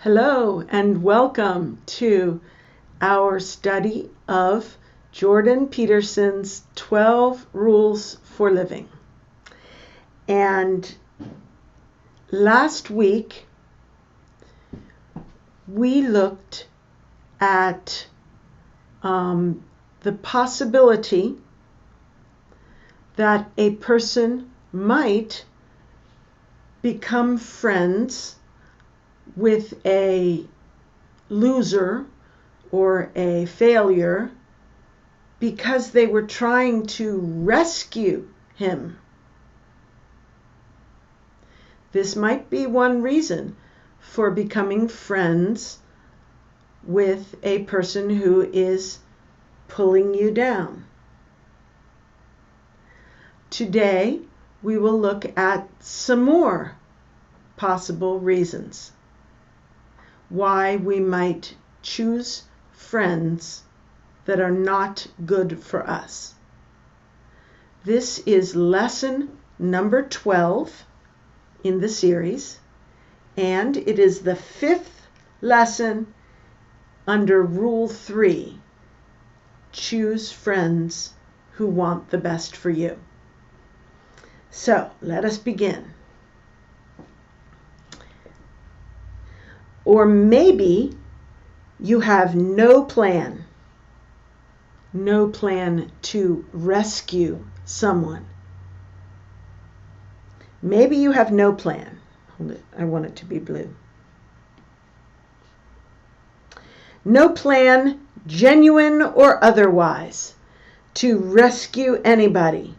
Hello and welcome to our study of Jordan Peterson's 12 Rules for Living. And last week we looked at the possibility that a person might become friends with a loser or a failure because they were trying to rescue him. This might be one reason for becoming friends with a person who is pulling you down. Today, we will look at some more possible reasons why we might choose friends that are not good for us. This is lesson number 12 in the series, and it is the 5th lesson under Rule 3. Choose friends who want the best for you. So, let us begin. Or maybe you have no plan to rescue someone. Maybe you have no plan. Hold it, I want it to be blue. No plan, genuine or otherwise, to rescue anybody.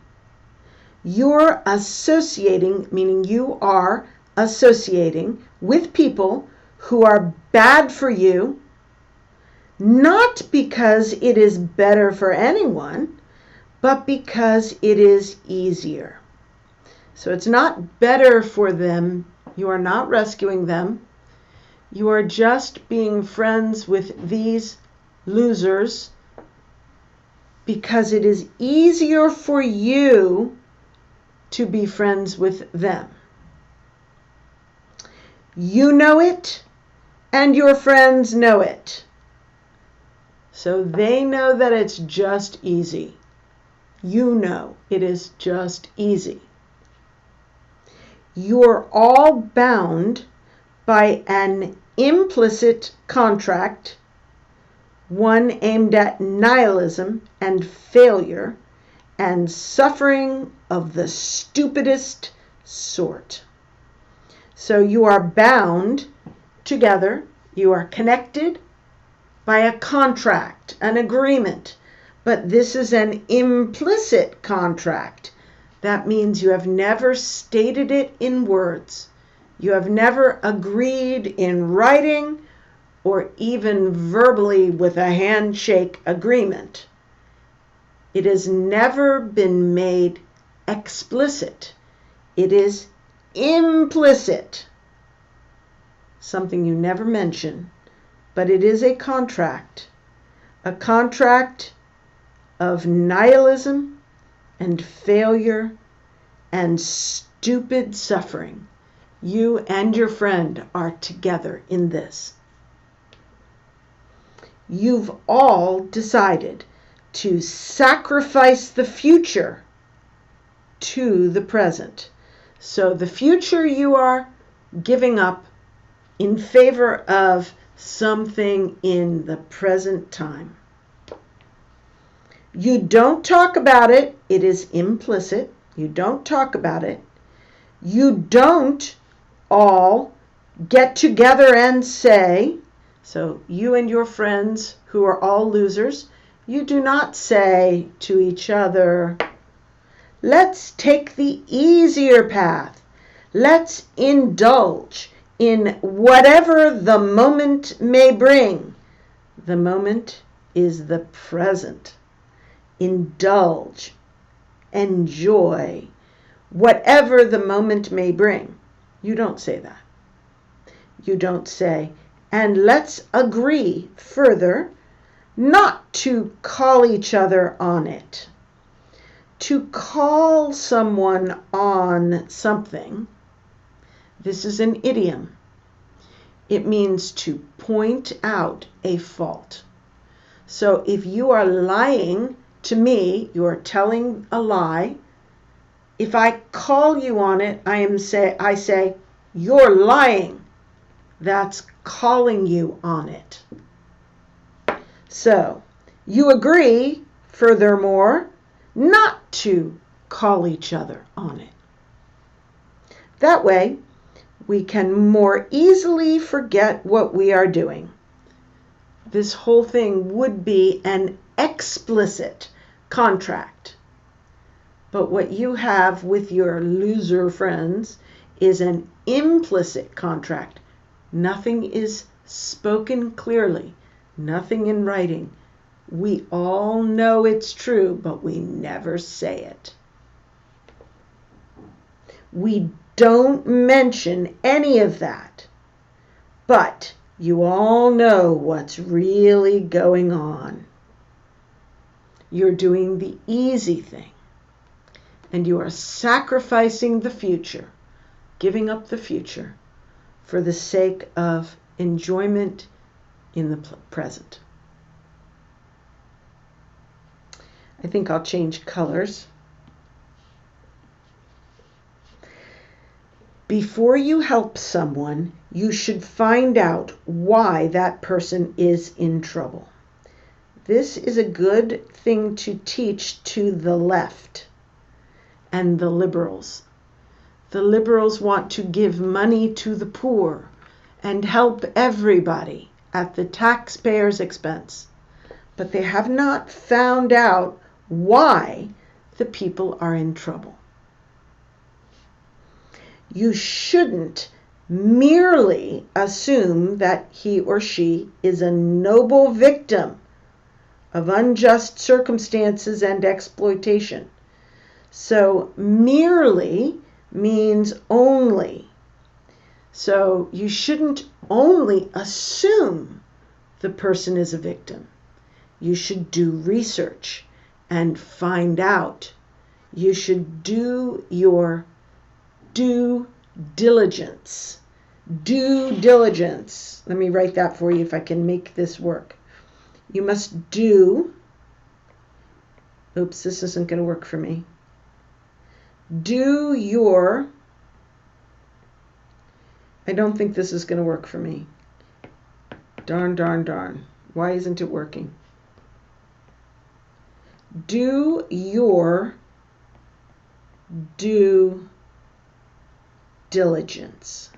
You're associating, meaning you are associating with people who are bad for you, not because it is better for anyone, but because it is easier. So it's not better for them. You are not rescuing them. You are just being friends with these losers because it is easier for you to be friends with them. You know it, and your friends know it. So they know that it's just easy. You know it is just easy. You're all bound by an implicit contract, one aimed at nihilism and failure and suffering of the stupidest sort. So you are bound together, you are connected by a contract, an agreement, but this is an implicit contract. That means you have never stated it in words. You have never agreed in writing or even verbally with a handshake agreement. It has never been made explicit. It is implicit. Something you never mention, but it is a contract of nihilism and failure and stupid suffering. You and your friend are together in this. You've all decided to sacrifice the future to the present. So the future you are giving up in favor of something in the present time. You don't talk about it. It is implicit. You don't talk about it. You don't all get together and say, so you and your friends who are all losers, you do not say to each other, let's take the easier path. Let's indulge in whatever the moment may bring. The moment is the present. Indulge, enjoy, whatever the moment may bring. You don't say that. You don't say, and let's agree further not to call each other on it. To call someone on something, this is an idiom. It means to point out a fault. So if you are lying to me, you are telling a lie. If I call you on it, I say, you're lying. That's calling you on it. So you agree, furthermore, not to call each other on it. That way, we can more easily forget what we are doing. This whole thing would be an explicit contract. But what you have with your loser friends is an implicit contract. Nothing is spoken clearly, nothing in writing. We all know it's true, but we never say it. We don't mention any of that, but you all know what's really going on. You're doing the easy thing, and you are sacrificing the future, giving up the future for the sake of enjoyment in the present. I think I'll change colors. Before you help someone, you should find out why that person is in trouble. This is a good thing to teach to the left and the liberals. The liberals want to give money to the poor and help everybody at the taxpayer's expense, but they have not found out why the people are in trouble. You shouldn't merely assume that he or she is a noble victim of unjust circumstances and exploitation. So merely means only. So you shouldn't only assume the person is a victim. You should do research and find out. You should do your due diligence. Due diligence. Let me write that for you if I can make this work. You must do, oops, this isn't going to work for me. Do your, I don't think this is going to work for me. Darn, darn, darn. Why isn't it working? Do your due diligence.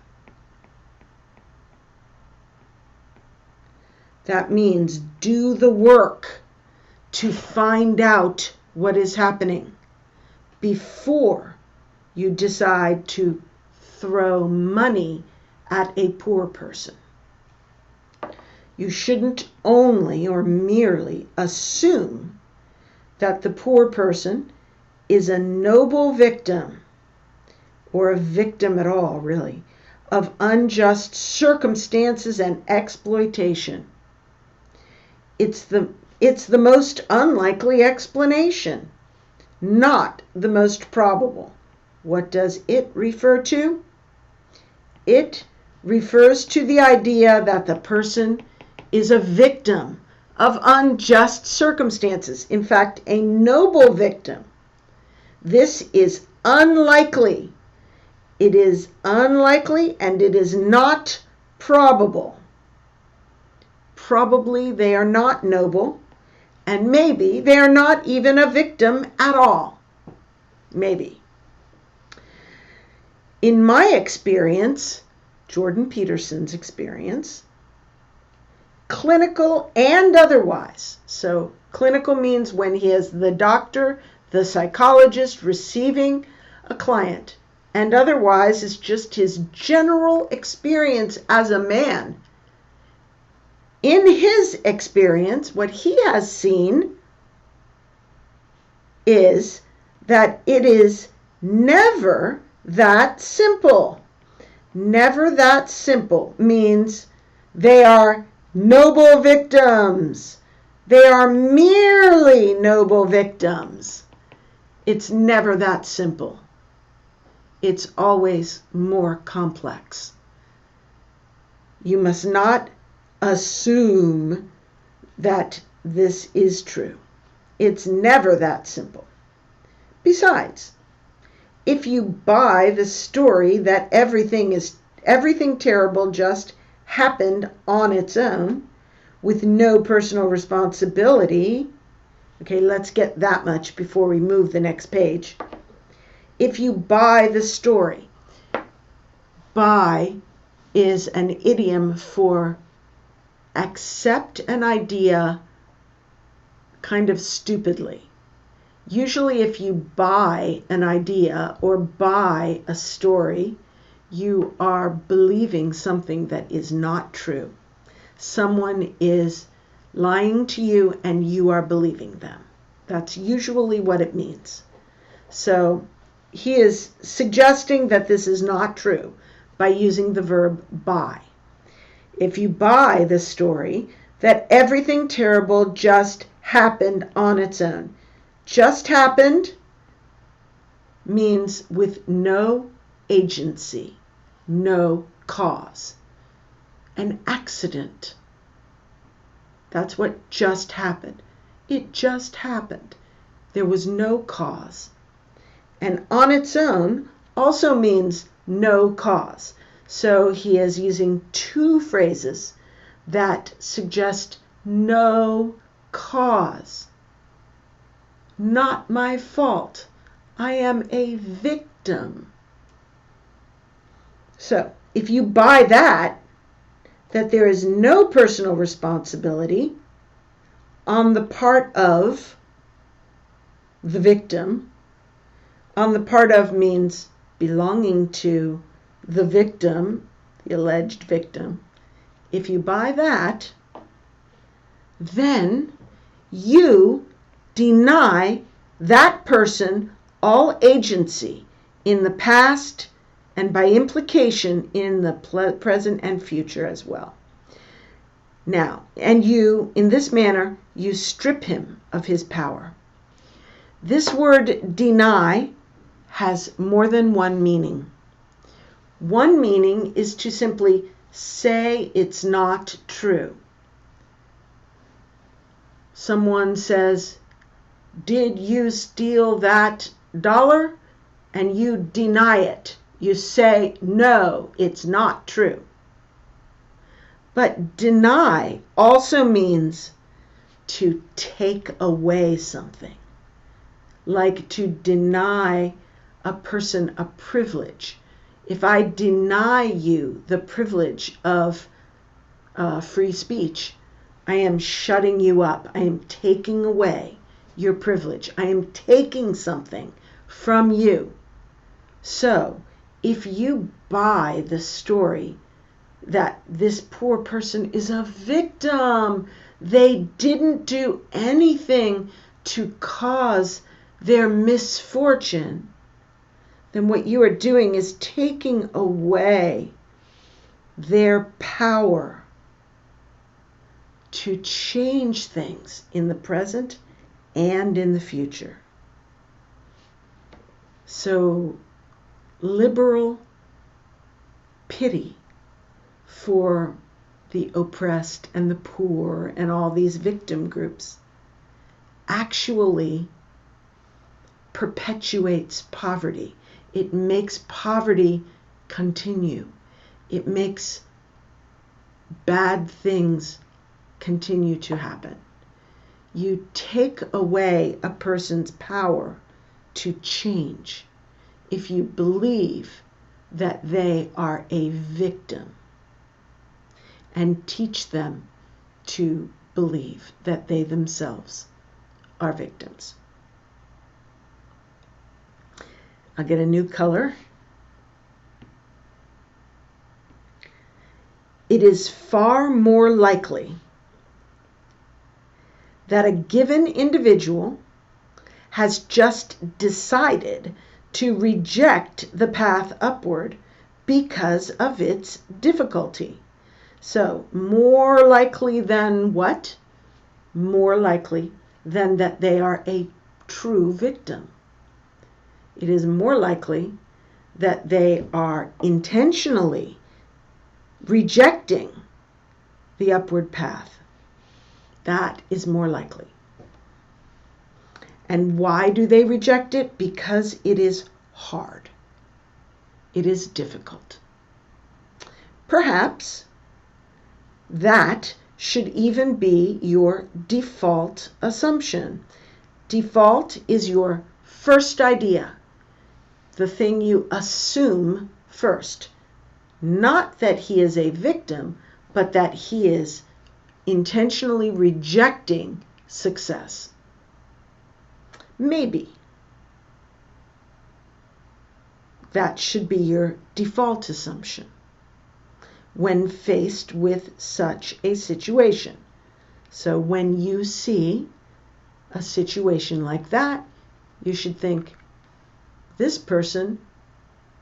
That means do the work to find out what is happening before you decide to throw money at a poor person. You shouldn't only or merely assume that the poor person is a noble victim, or a victim at all, really, of unjust circumstances and exploitation. It's the most unlikely explanation, not the most probable. What does it refer to? It refers to the idea that the person is a victim of unjust circumstances. In fact, a noble victim. This is unlikely. It is unlikely and it is not probable. Probably they are not noble, and maybe they are not even a victim at all. Maybe. In my experience, Jordan Peterson's experience, clinical and otherwise. So clinical means when he is the doctor, the psychologist receiving a client, and otherwise is just his general experience as a man. In his experience, what he has seen is that it is never that simple. Never that simple means they are noble victims. They are merely noble victims. It's never that simple. It's always more complex. You must not assume that this is true. It's never that simple. Besides, if you buy the story that everything terrible just happened on its own with no personal responsibility, okay, let's get that much before we move the next page. If you buy the story, buy is an idiom for accept an idea kind of stupidly. Usually if you buy an idea or buy a story, you are believing something that is not true. Someone is lying to you and you are believing them. That's usually what it means. So he is suggesting that this is not true by using the verb buy. If you buy the story that everything terrible just happened on its own. Just happened means with no agency, no cause. An accident. That's what just happened. It just happened. There was no cause. And on its own also means no cause. So he is using two phrases that suggest no cause. Not my fault. I am a victim. So if you buy that there is no personal responsibility on the part of the victim, on the part of means belonging to the victim, the alleged victim. If you buy that, then you deny that person all agency in the past and by implication in the present and future as well. Now, and you, in this manner, you strip him of his power. This word deny has more than one meaning. One meaning is to simply say it's not true. Someone says, "Did you steal that dollar?" And you deny it. You say, "No, it's not true." But deny also means to take away something, like to deny a person a privilege. If I deny you the privilege of free speech, I am shutting you up. I am taking away your privilege. I am taking something from you. So, if you buy the story that this poor person is a victim, they didn't do anything to cause their misfortune, then what you are doing is taking away their power to change things in the present and in the future. So, liberal pity for the oppressed and the poor and all these victim groups actually perpetuates poverty. It makes poverty continue. It makes bad things continue to happen. You take away a person's power to change if you believe that they are a victim, and teach them to believe that they themselves are victims. I'll get a new color. It is far more likely that a given individual has just decided to reject the path upward because of its difficulty. So, more likely than what? More likely than that they are a true victim. It is more likely that they are intentionally rejecting the upward path. That is more likely. And why do they reject it? Because it is hard. It is difficult. Perhaps that should even be your default assumption. Default is your first idea, the thing you assume first. Not that he is a victim, but that he is intentionally rejecting success. Maybe that should be your default assumption when faced with such a situation. So when you see a situation like that, you should think, this person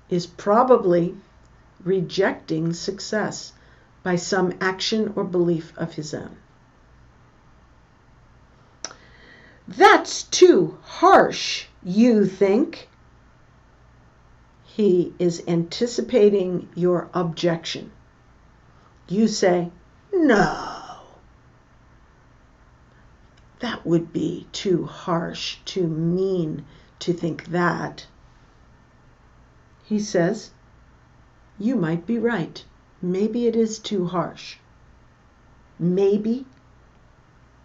is probably rejecting success by some action or belief of his own. That's too harsh, you think. He is anticipating your objection. You say, no, that would be too harsh, too mean to think that. He says, you might be right. Maybe it is too harsh. Maybe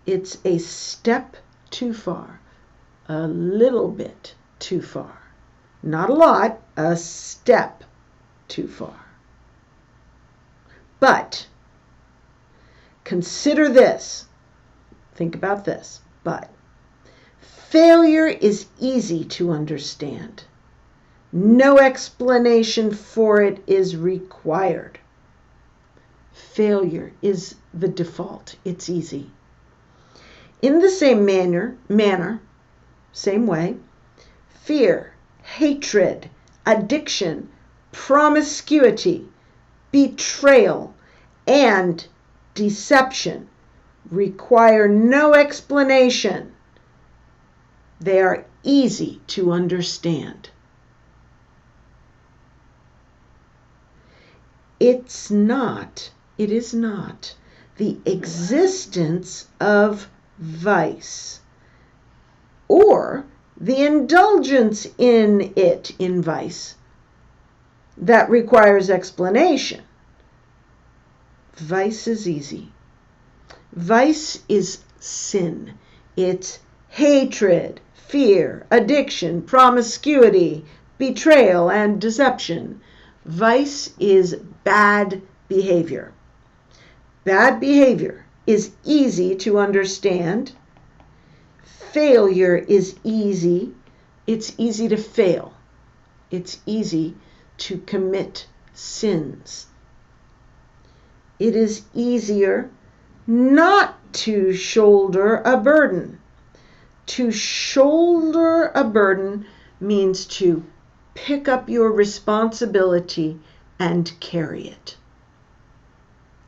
it's a step too far, a little bit too far. Not a lot, a step too far. But consider this. Think about this. But failure is easy to understand. No explanation for it is required. Failure is the default. It's easy. In the same manner, same way, fear, hatred, addiction, promiscuity, betrayal, and deception require no explanation. They are easy to understand. It is not the existence of vice or the indulgence in it, in vice, that requires explanation. Vice is easy. Vice is sin. It's hatred, fear, addiction, promiscuity, betrayal, and deception. Vice is bad behavior. Bad behavior is easy to understand. Failure is easy. It's easy to fail. It's easy to commit sins. It is easier not to shoulder a burden. To shoulder a burden means to pick up your responsibility and carry it.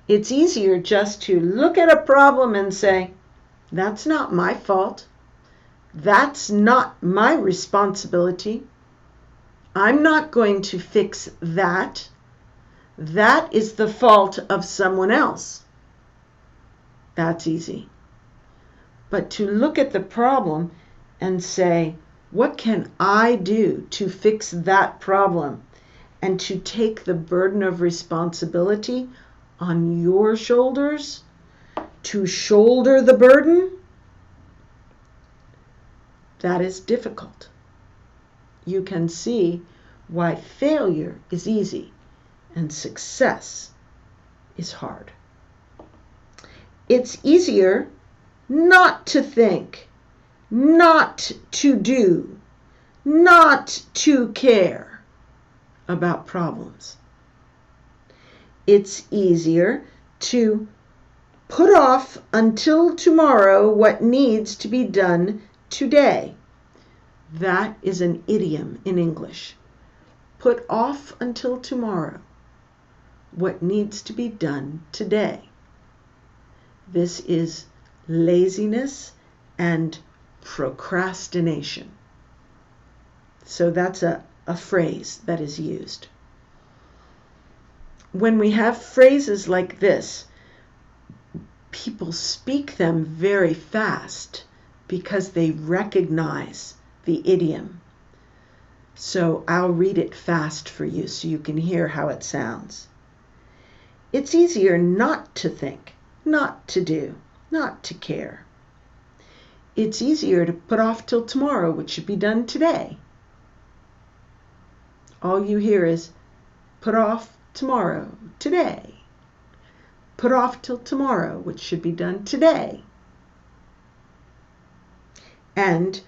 It's easier just to look at a problem and say, that's not my fault. That's not my responsibility. I'm not going to fix that. That is the fault of someone else. That's easy. But to look at the problem and say, what can I do to fix that problem? And to take the burden of responsibility on your shoulders, to shoulder the burden, that is difficult. You can see why failure is easy and success is hard. It's easier not to think, not to do, not to care about problems. It's easier to put off until tomorrow what needs to be done today. That is an idiom in English. Put off until tomorrow what needs to be done today. This is laziness and procrastination. So that's a phrase that is used. when we have phrases like this, people speak them very fast because they recognize the idiom. So I'll read it fast for you so you can hear how it sounds. It's easier not to think, not to do, not to care. It's easier to put off till tomorrow what should be done today. All you hear is put off tomorrow, today. Put off till tomorrow what should be done today. And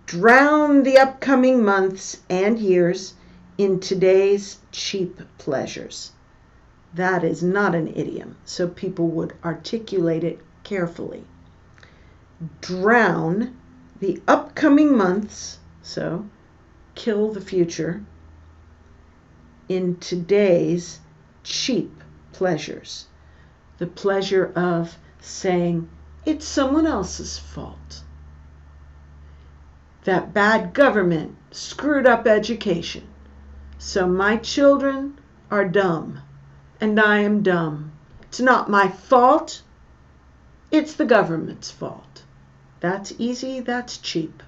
drown the upcoming months and years in today's cheap pleasures. That is not an idiom, so people would articulate it carefully. Drown the upcoming months, so kill the future, in today's cheap pleasures. The pleasure of saying, it's someone else's fault. That bad government screwed up education, so my children are dumb, and I am dumb. It's not my fault, it's the government's fault. That's easy, that's cheap.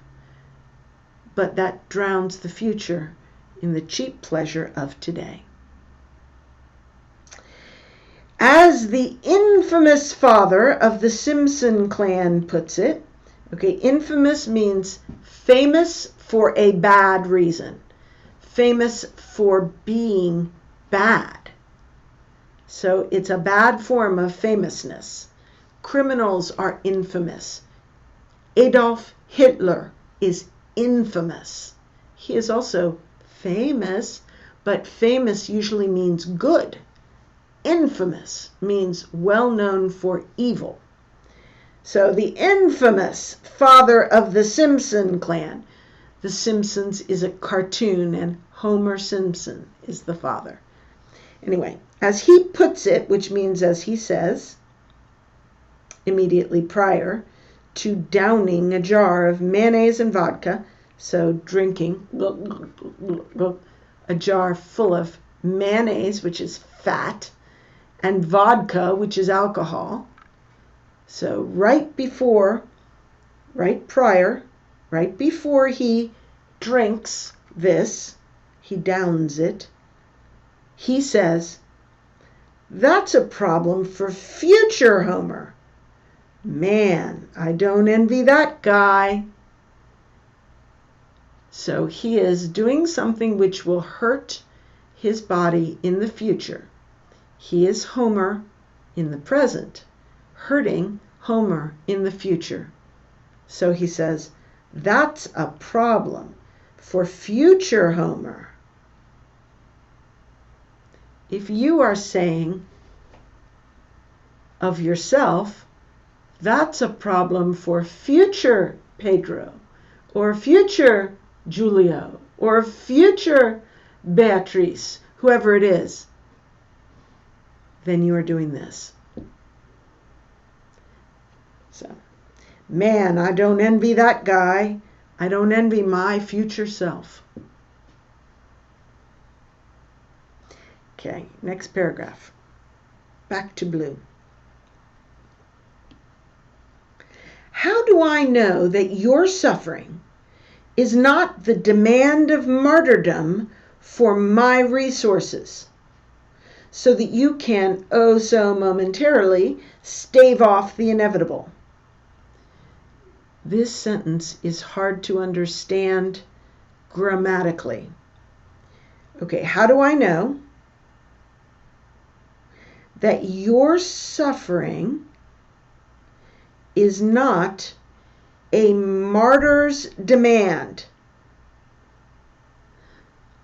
But that drowns the future in the cheap pleasure of today. As the infamous father of the Simpson clan puts it, okay, infamous means famous for a bad reason, famous for being bad. So it's a bad form of famousness. Criminals are infamous. Adolf Hitler is infamous. He is also famous, but famous usually means good. Infamous means well known for evil. So the infamous father of the Simpson clan. The Simpsons is a cartoon and Homer Simpson is the father. Anyway, as he puts it, which means as he says, immediately prior to downing a jar of mayonnaise and vodka, so drinking a jar full of mayonnaise, which is fat, and vodka, which is alcohol. So right before he drinks this, he downs it, he says, that's a problem for future Homer. Man, I don't envy that guy. So he is doing something which will hurt his body in the future. He is Homer in the present, hurting Homer in the future. So he says, that's a problem for future Homer. If you are saying of yourself, that's a problem for future Pedro, or future Julio, or future Beatrice, whoever it is, then you are doing this. So, man, I don't envy that guy. I don't envy my future self. Okay, next paragraph. Back to blue. How do I know that your suffering is not the demand of martyrdom for my resources, so that you can, oh so momentarily, stave off the inevitable? This sentence is hard to understand grammatically. Okay, how do I know that your suffering is not a martyr's demand,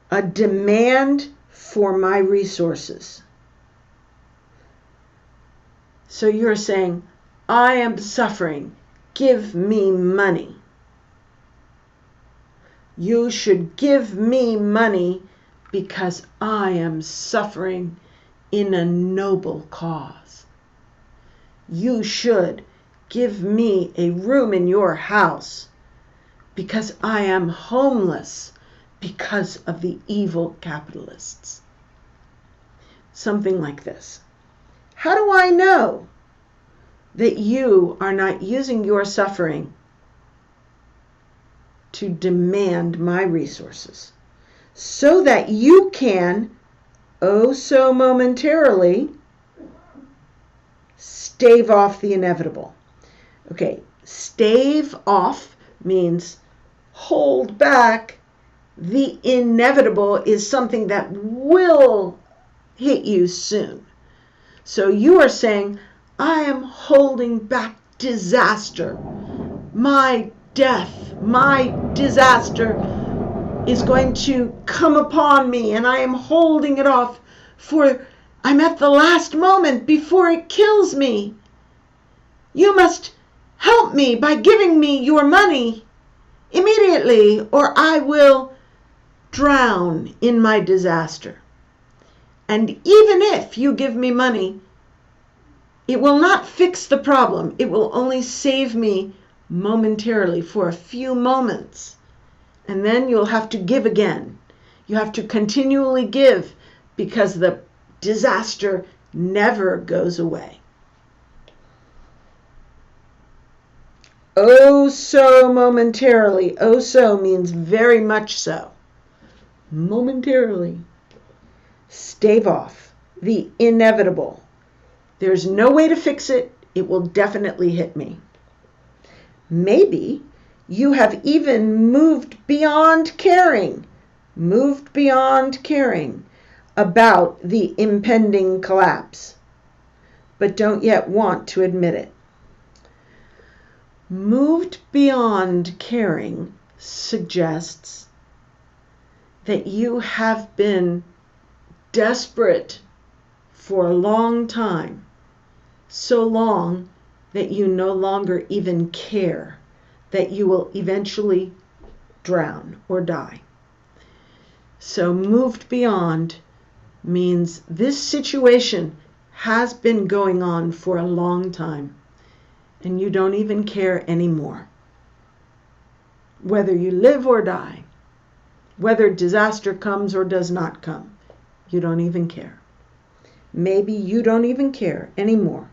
a demand for my resources? So you're saying, I am suffering, give me money. You should give me money because I am suffering in a noble cause. You should give me a room in your house because I am homeless because of the evil capitalists. something like this. How do I know that you are not using your suffering to demand my resources so that you can, oh so momentarily, stave off the inevitable? Okay, stave off means hold back. The inevitable is something that will hit you soon. So you are saying, I am holding back disaster. My death, my disaster is going to come upon me, and I am holding it off for I'm at the last moment before it kills me. You must help me by giving me your money immediately, or I will drown in my disaster. And even if you give me money, it will not fix the problem. It will only save me momentarily for a few moments. And then you'll have to give again. You have to continually give because the disaster never goes away. Oh so momentarily. Oh so means very much so. Momentarily. Stave off the inevitable. There's no way to fix it. It will definitely hit me. Maybe you have even moved beyond caring about the impending collapse, but don't yet want to admit it. Moved beyond caring suggests that you have been desperate for a long time, so long that you no longer even care that you will eventually drown or die. So moved beyond means this situation has been going on for a long time, and you don't even care anymore. Whether you live or die, whether disaster comes or does not come, you don't even care. Maybe you don't even care anymore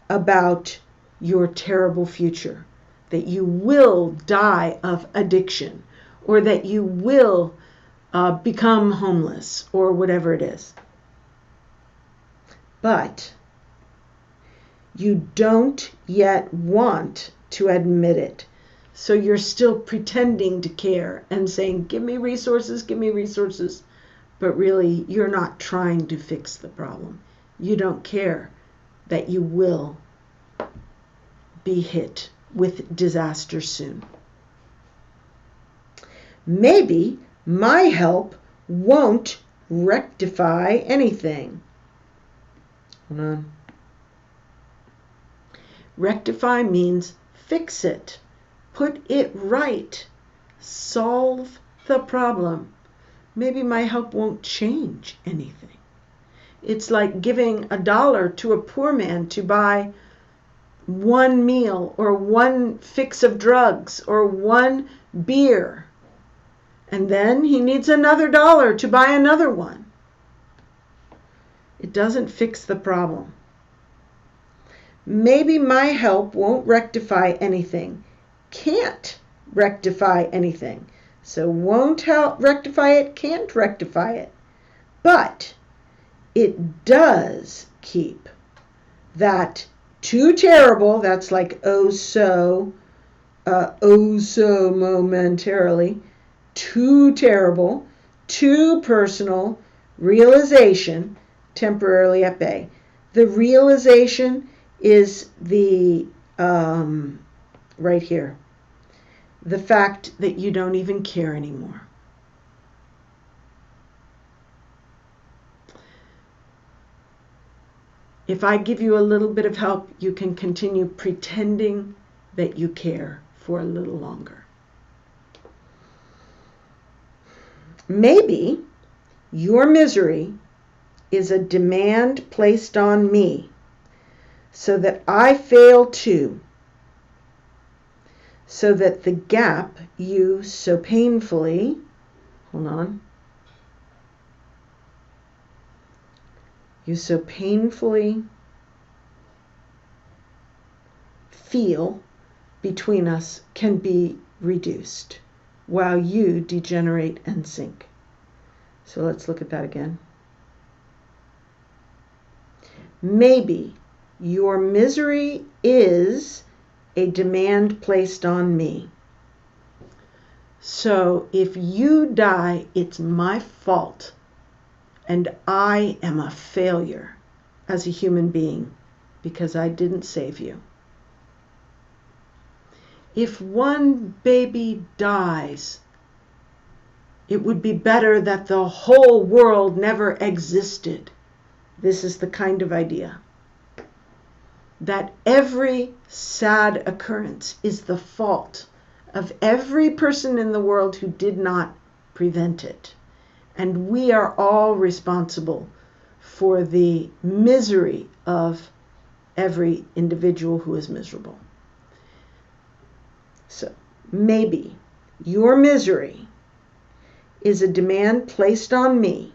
about your terrible future, that you will die of addiction, or that you will become homeless, or whatever it is. But you don't yet want to admit it. So you're still pretending to care and saying, give me resources, but really you're not trying to fix the problem. You don't care that you will be hit with disaster soon. Maybe my help won't rectify anything. Hold on. Rectify means fix it, put it right, solve the problem. Maybe my help won't change anything. It's like giving $1 to a poor man to buy one meal or one fix of drugs or one beer. And then he needs another $1 to buy another one. It doesn't fix the problem. Maybe my help won't rectify anything. Can't rectify anything. So won't help rectify it, can't rectify it. But it does keep that too terrible, that's like oh so momentarily, too terrible, too personal realization temporarily at bay. The realization is the right here, the fact that you don't even care anymore. If I give you a little bit of help, you can continue pretending that you care for a little longer. Maybe your misery is a demand placed on me so that I fail too, so that the gap you so painfully, you so painfully feel between us can be reduced while you degenerate and sink. So let's look at that again. Maybe your misery is a demand placed on me. So if you die, it's my fault, and I am a failure as a human being because I didn't save you. If one baby dies, it would be better that the whole world never existed. This is the kind of idea. That every sad occurrence is the fault of every person in the world who did not prevent it. And we are all responsible for the misery of every individual who is miserable. So maybe your misery is a demand placed on me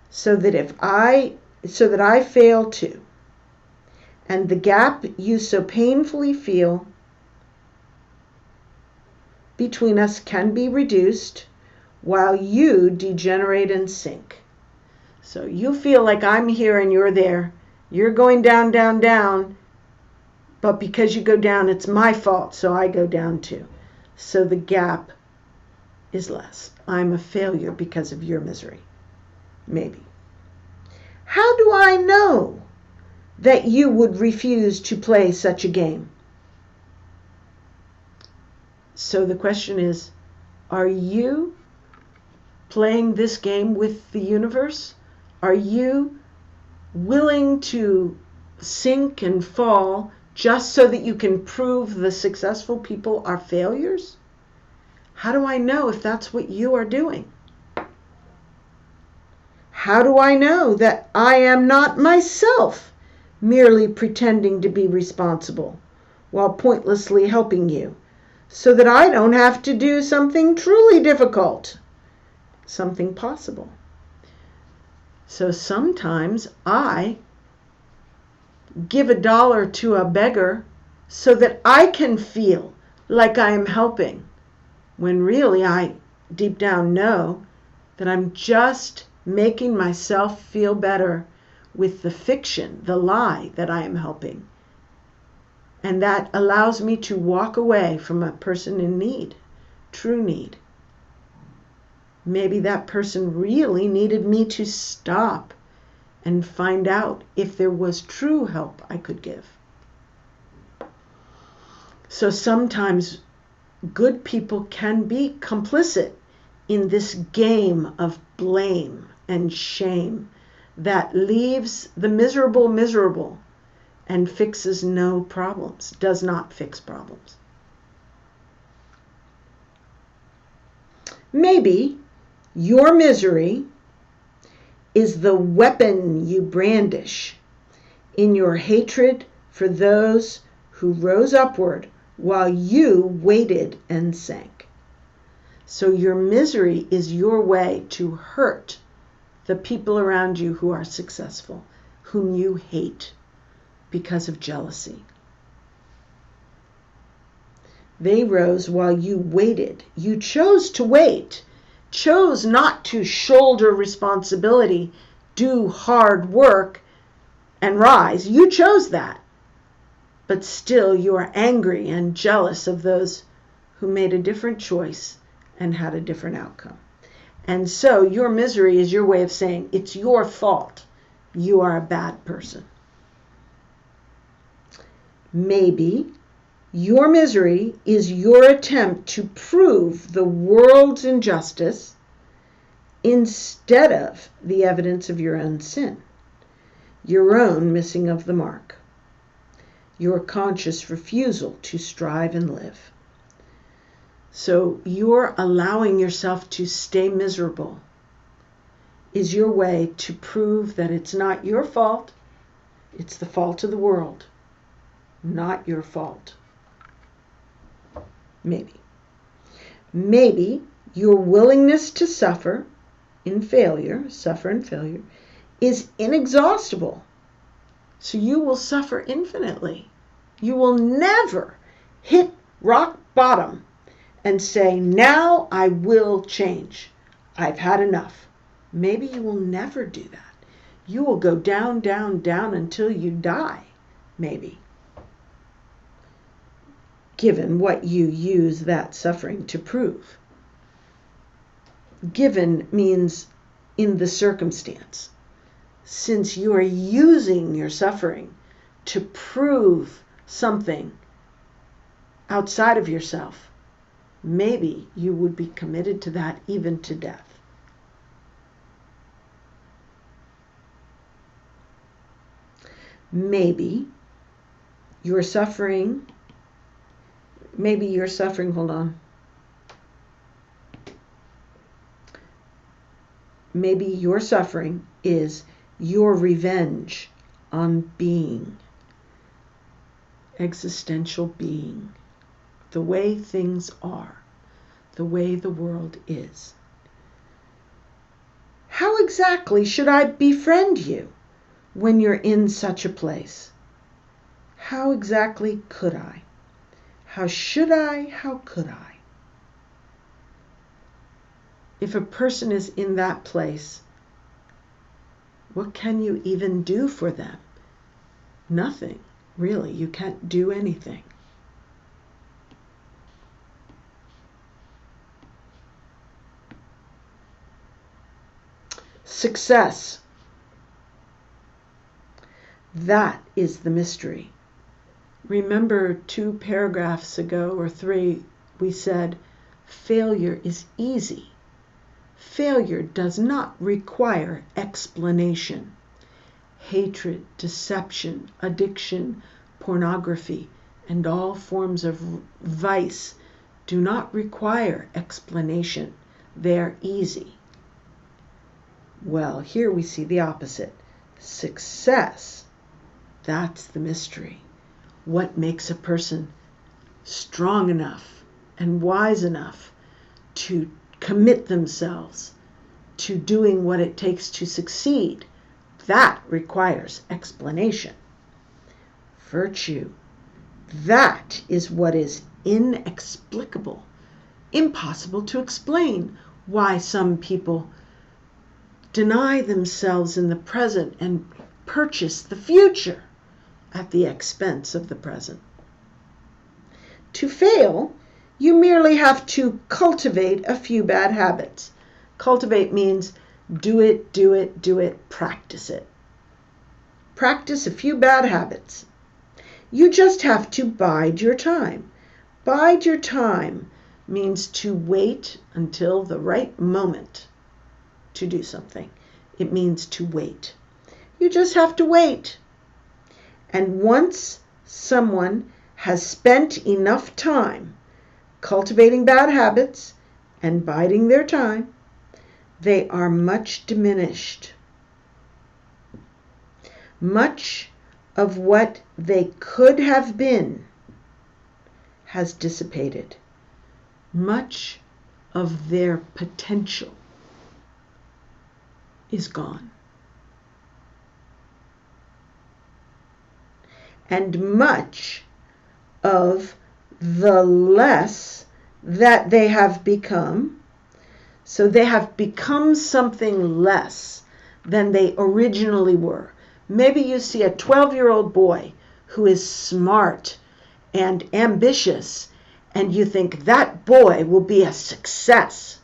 so that I fail too. And the gap you so painfully feel between us can be reduced while you degenerate and sink. So you feel like I'm here and you're there. You're going down, down, down. But because you go down, it's my fault, so I go down too. So the gap is less. I'm a failure because of your misery. Maybe. How do I know that you would refuse to play such a game? So the question is, are you playing this game with the universe? Are you willing to sink and fall just so that you can prove the successful people are failures? How do I know if that's what you are doing? How do I know that I am not myself merely pretending to be responsible while pointlessly helping you, so that I don't have to do something truly difficult, something possible? So sometimes I give $1 to a beggar so that I can feel like I am helping, when really I deep down know that I'm just making myself feel better with the fiction, the lie that I am helping. And that allows me to walk away from a person in need, true need. Maybe that person really needed me to stop and find out if there was true help I could give. So sometimes good people can be complicit in this game of blame and shame that leaves the miserable miserable and fixes no problems, does not fix problems. Maybe your misery is the weapon you brandish in your hatred for those who rose upward while you waited and sank. So your misery is your way to hurt the people around you who are successful, whom you hate because of jealousy. They rose while you waited. You chose to wait, chose not to shoulder responsibility, do hard work, and rise. You chose that. But still you are angry and jealous of those who made a different choice and had a different outcome. And so your misery is your way of saying it's your fault. You are a bad person. Maybe your misery is your attempt to prove the world's injustice instead of the evidence of your own sin, your own missing of the mark, your conscious refusal to strive and live. So you're allowing yourself to stay miserable is your way to prove that it's not your fault, it's the fault of the world, not your fault. Maybe. Maybe your willingness to suffer in failure is inexhaustible. So you will suffer infinitely. You will never hit rock bottom and say, now I will change. I've had enough. Maybe you will never do that. You will go down, down, down until you die, maybe. Given what you use that suffering to prove. Given means in the circumstance. Since you are using your suffering to prove something outside of yourself, maybe you would be committed to that even to death. Maybe you're suffering, hold on. Maybe your suffering is your revenge on being, existential being, the way things are, the way the world is. How exactly should I befriend you when you're in such a place? How exactly could I? How should I? How could I? If a person is in that place, what can you even do for them? Nothing, really. You can't do anything. Success. That is the mystery. Remember 2 paragraphs ago or 3, we said failure is easy. Failure does not require explanation. Hatred, deception, addiction, pornography, and all forms of vice do not require explanation. They're easy. Well, here we see the opposite. Success. That's the mystery. What makes a person strong enough and wise enough to commit themselves to doing what it takes to succeed? That requires explanation. Virtue. That is what is inexplicable, impossible to explain. Why some people deny themselves in the present and purchase the future at the expense of the present. To fail, you merely have to cultivate a few bad habits. Cultivate means do it, practice it. Practice a few bad habits. You just have to bide your time. Bide your time means to wait until the right moment to do something. It means to wait. You just have to wait. And once someone has spent enough time cultivating bad habits and biding their time, they are much diminished. Much of what they could have been has dissipated. Much of their potential is gone. And much of the less that they have become, so they have become something less than they originally were. Maybe you see a 12-year-old boy who is smart and ambitious, and you think that boy will be a success.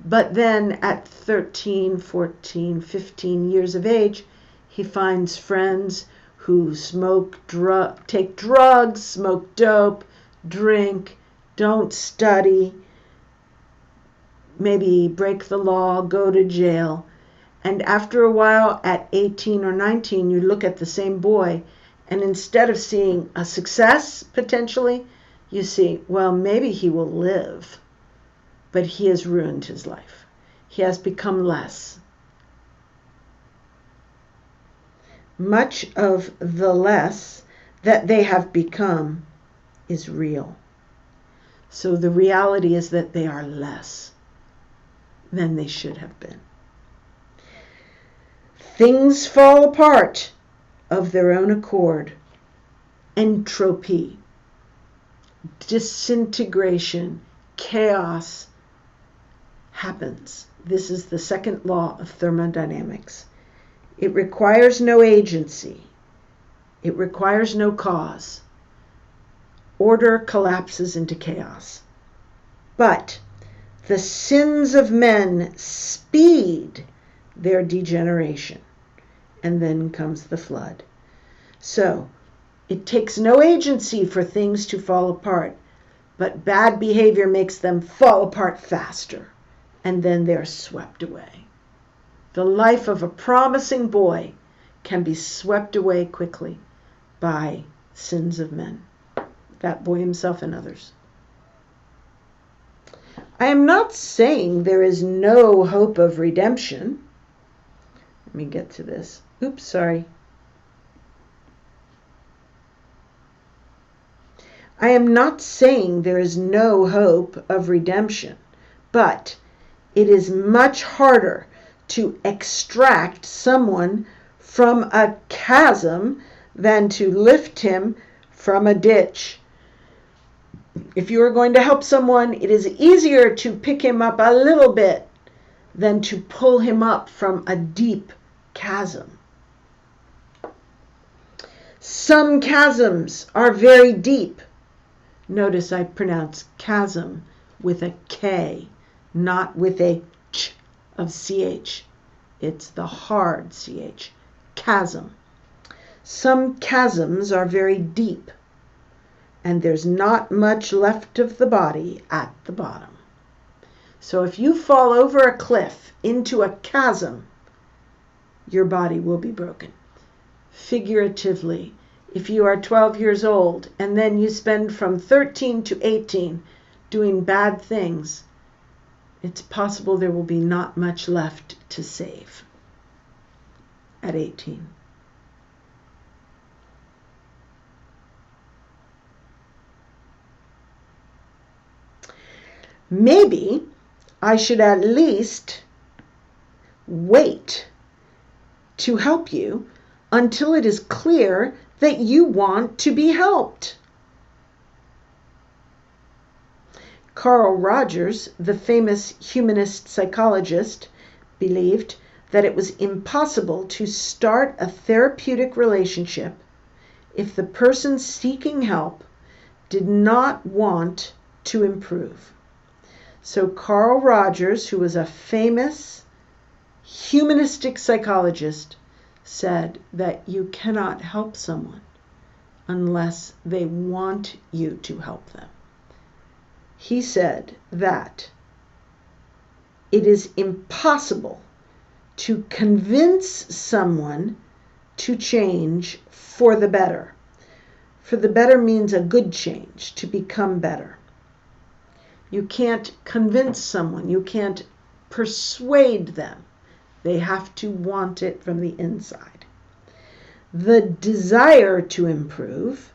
But then at 13, 14, 15 years of age, he finds friends who take drugs, smoke dope, drink, don't study, maybe break the law, go to jail. And after a while, at 18 or 19, you look at the same boy, and instead of seeing a success, potentially, you see, well, maybe he will live, but he has ruined his life. He has become less. Much of the less that they have become is real. So the reality is that they are less than they should have been. Things fall apart of their own accord. Entropy, disintegration, chaos happens. This is the second law of thermodynamics. It requires no agency. It requires no cause. Order collapses into chaos. But the sins of men speed their degeneration. And then comes the flood. So, it takes no agency for things to fall apart, but bad behavior makes them fall apart faster, and then they're swept away. The life of a promising boy can be swept away quickly by sins of men, that boy himself and others. I am not saying there is no hope of redemption. Let me get to this. Oops, sorry. I am not saying there is no hope of redemption, but it is much harder to extract someone from a chasm than to lift him from a ditch. If you are going to help someone, it is easier to pick him up a little bit than to pull him up from a deep chasm. Some chasms are very deep. Notice I pronounce chasm with a K, not with a ch of CH. It's the hard CH. Chasm. Some chasms are very deep, and there's not much left of the body at the bottom. So if you fall over a cliff into a chasm, your body will be broken. Figuratively, if you are 12 years old and then you spend from 13 to 18 doing bad things, it's possible there will be not much left to save at 18. Maybe I should at least wait to help you until it is clear that you want to be helped. Carl Rogers, the famous humanist psychologist, believed that it was impossible to start a therapeutic relationship if the person seeking help did not want to improve. So Carl Rogers, who was a famous humanistic psychologist, said that you cannot help someone unless they want you to help them. He said that it is impossible to convince someone to change for the better. For the better means a good change, to become better. You can't convince someone, you can't persuade them. They have to want it from the inside. The desire to improve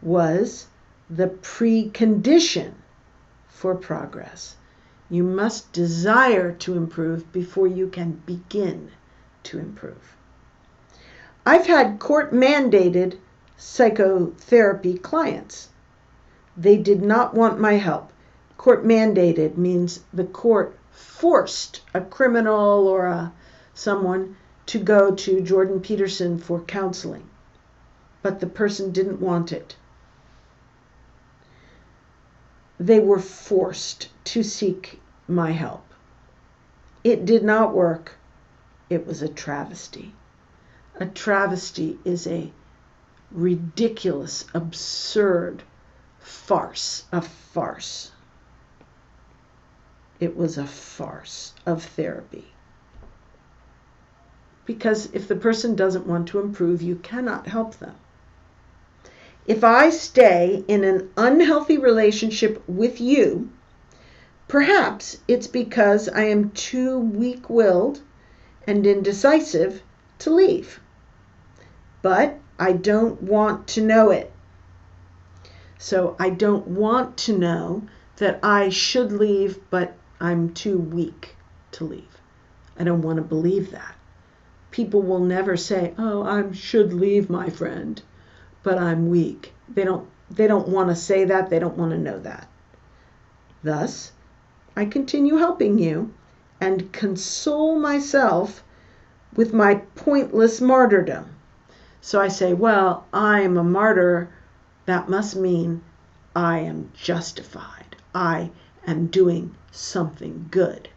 was the precondition for progress. You must desire to improve before you can begin to improve. I've had court-mandated psychotherapy clients. They did not want my help. Court-mandated means the court forced a criminal or someone to go to Jordan Peterson for counseling, but the person didn't want it. They were forced to seek my help. It did not work. It was a travesty. A travesty is a ridiculous, absurd farce, a farce. It was a farce of therapy. Because if the person doesn't want to improve, you cannot help them. If I stay in an unhealthy relationship with you, perhaps it's because I am too weak-willed and indecisive to leave. But I don't want to know it. So I don't want to know that I should leave, but I'm too weak to leave. I don't want to believe that, people will never say, oh, I should leave my friend, but I'm weak. They don't want to say that. They don't want to know that. Thus, I continue helping you and console myself with my pointless martyrdom. So I say, well, I am a martyr. That must mean I am justified. I am doing something good.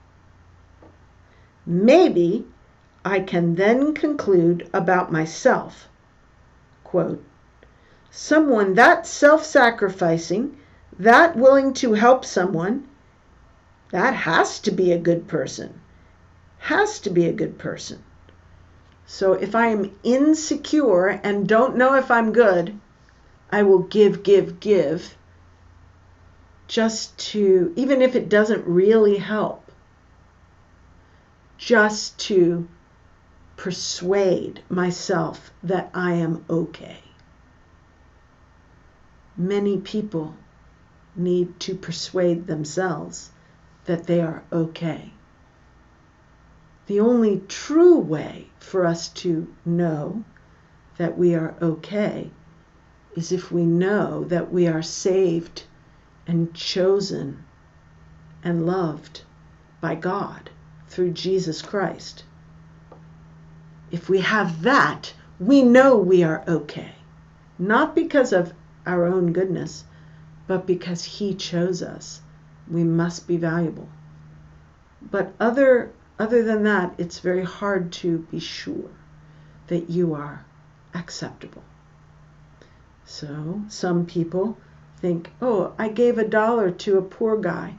Maybe I can then conclude about myself, quote, someone that self-sacrificing, that willing to help someone, that has to be a good person. Has to be a good person. So if I am insecure and don't know if I'm good, I will give, just to, even if it doesn't really help, just to persuade myself that I am okay. Many people need to persuade themselves that they are okay. The only true way for us to know that we are okay is if we know that we are saved and chosen and loved by God through Jesus Christ. If we have that, we know we are okay. Not because of our own goodness, but because He chose us. We must be valuable. But other than that, it's very hard to be sure that you are acceptable. So some people think, oh, I gave $1 to a poor guy.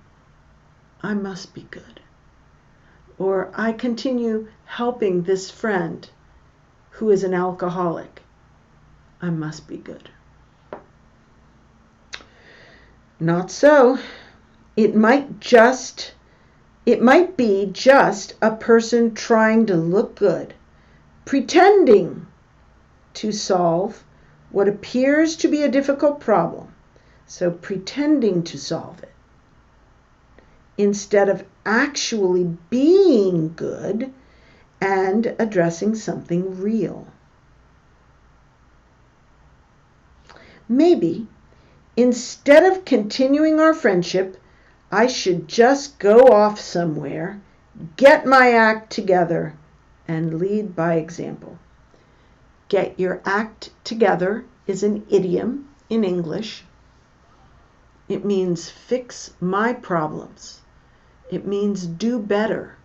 I must be good. Or I continue helping this friend who is an alcoholic. I must be good. Not so. It might be just a person trying to look good, pretending to solve what appears to be a difficult problem. So pretending to solve it, instead of actually being good and addressing something real. Maybe instead of continuing our friendship, I should just go off somewhere, get my act together, and lead by example. Get your act together is an idiom in English. It means fix my problems. It means do better.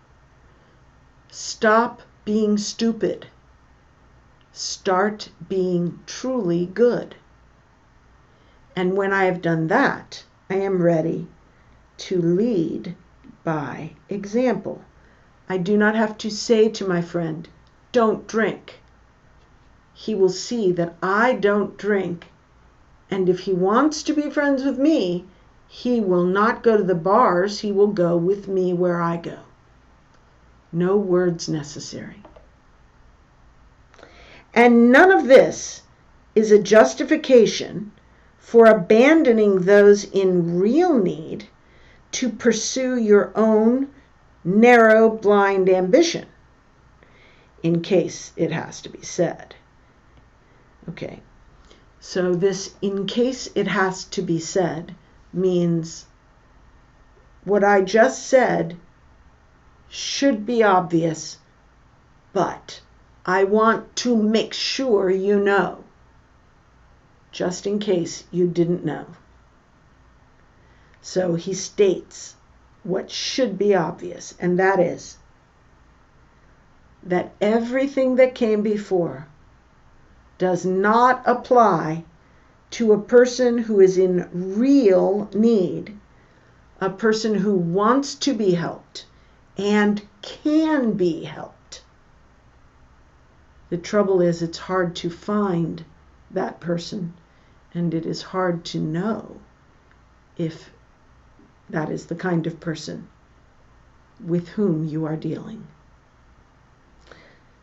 Stop being stupid. Start being truly good. And when I have done that, I am ready to lead by example. I do not have to say to my friend, don't drink. He will see that I don't drink, and if he wants to be friends with me, he will not go to the bars, he will go with me where I go. No words necessary. And none of this is a justification for abandoning those in real need to pursue your own narrow, blind ambition, in case it has to be said. Okay, so this in case it has to be said means what I just said should be obvious, but I want to make sure you know, just in case you didn't know. So he states what should be obvious, and that is that everything that came before does not apply to a person who is in real need, a person who wants to be helped and can be helped. The trouble is, it's hard to find that person, and it is hard to know if that is the kind of person with whom you are dealing.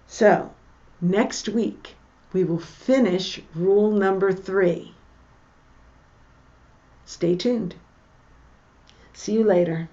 So, next week, we will finish rule number 3. Stay tuned. See you later.